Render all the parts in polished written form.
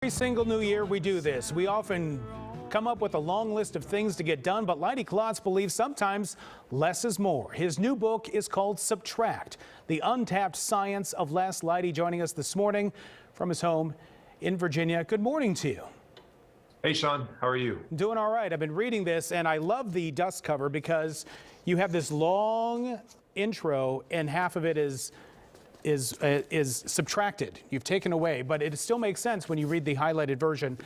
Every single new year we do this. We often come up with a long list of things to get done, but Leidy Klotz believes sometimes less is more. His new book is called Subtract, The Untapped Science of Less. Leidy joining us this morning from his home in Virginia. Good morning to you. Hey, Sean, how are you? Doing all right. I've been reading this and I love the dust cover because you have this long intro and half of it is subtracted. You've taken away, but it still makes sense when you read the highlighted version.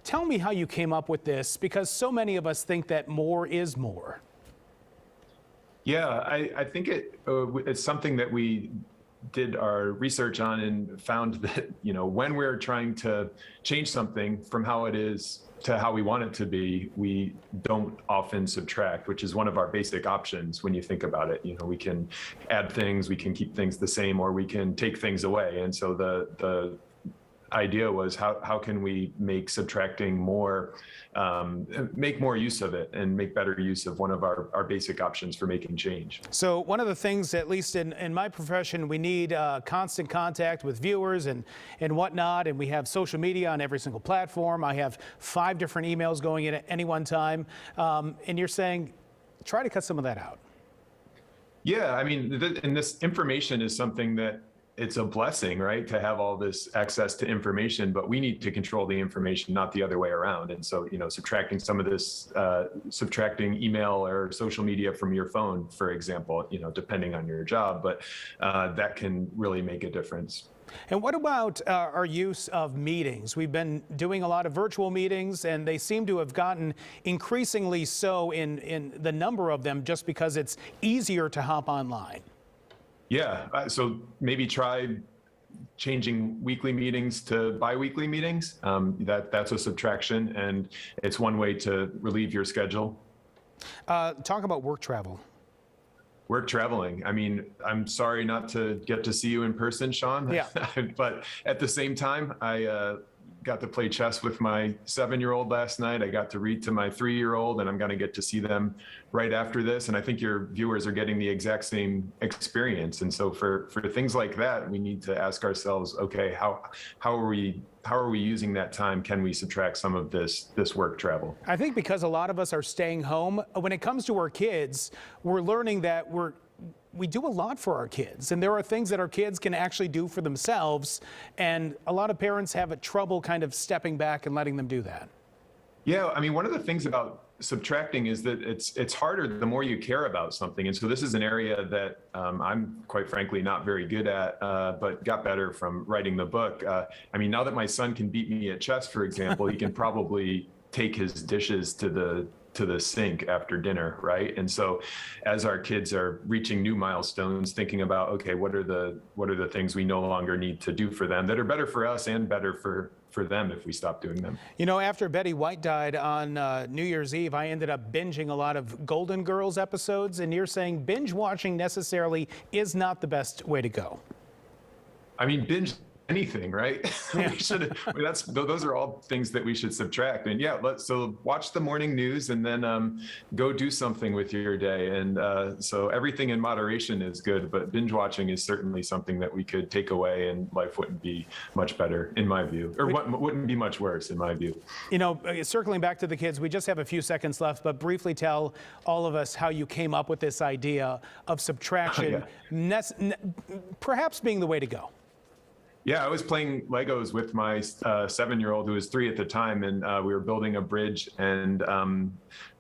Tell me how you came up with this, because so many of us think that more is more. Yeah, I think it's something that we did our research on and found that, when we're trying to change something from how it is to how we want it to be, we don't often subtract, which is one of our basic options when you think about it. We can add things, we can keep things the same, or we can take things away. And so the idea was how can we make subtracting more, make more use of it and make better use of one of our basic options for making change. So one of the things, at least in my profession, we need constant contact with viewers and whatnot, and we have social media on every single platform. I have 5 different emails going in at any one time, and you're saying try to cut some of that out. Yeah, I mean, and this information is something that it's a blessing, right, to have all this access to information, but we need to control the information, not the other way around. And so, subtracting some of this, subtracting email or social media from your phone, for example, depending on your job, but that can really make a difference. And what about our use of meetings? We've been doing a lot of virtual meetings, and they seem to have gotten increasingly so in the number of them just because it's easier to hop online. Yeah, so maybe try changing weekly meetings to bi-weekly meetings. That's a subtraction, and it's one way to relieve your schedule. Talk about work travel. Work traveling. I mean, I'm sorry not to get to see you in person, Sean. Yeah. But at the same time, I got to play chess with my 7-year-old last night. I got to read to my 3-year-old, and I'm going to get to see them right after this. And I think your viewers are getting the exact same experience. And so for things like that, we need to ask ourselves, okay, how are we using that time? Can we subtract some of this work travel? I think because a lot of us are staying home, when it comes to our kids, we're learning that we do a lot for our kids, and there are things that our kids can actually do for themselves, and a lot of parents have trouble kind of stepping back and letting them do that. Yeah, I mean, one of the things about subtracting is that it's harder the more you care about something. And so this is an area that I'm quite frankly not very good at, but got better from writing the book. I mean, now that my son can beat me at chess, for example, he can probably take his dishes to the sink after dinner, right? And so as our kids are reaching new milestones, thinking about, okay, what are the things we no longer need to do for them that are better for us and better for them if we stop doing them. After Betty White died on New Year's Eve, I ended up binging a lot of Golden Girls episodes, and you're saying binge watching necessarily is not the best way to go. I mean, binge anything, right? Yeah. Those are all things that we should subtract. And yeah, so watch the morning news and then go do something with your day. And so everything in moderation is good, but binge watching is certainly something that we could take away, and life wouldn't be much better in my view, or wouldn't be much worse in my view. Circling back to the kids, we just have a few seconds left, but briefly tell all of us how you came up with this idea of subtraction, perhaps being the way to go. Yeah, I was playing Legos with my 7-year-old who was 3 at the time, and we were building a bridge, and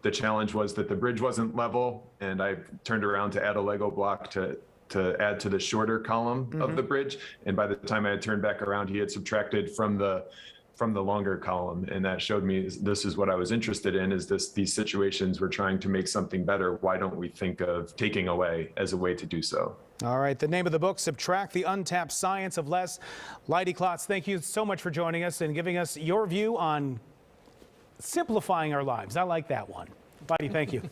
the challenge was that the bridge wasn't level, and I turned around to add a Lego block to add to the shorter column of the bridge, and by the time I had turned back around, he had subtracted from the longer column, and that showed me this is what I was interested in, is these situations we're trying to make something better. Why don't we think of taking away as a way to do so? All right, the name of the book, Subtract, The Untapped Science of Less. Leidy Klotz, thank you so much for joining us and giving us your view on simplifying our lives. I like that one. Leidy, thank you.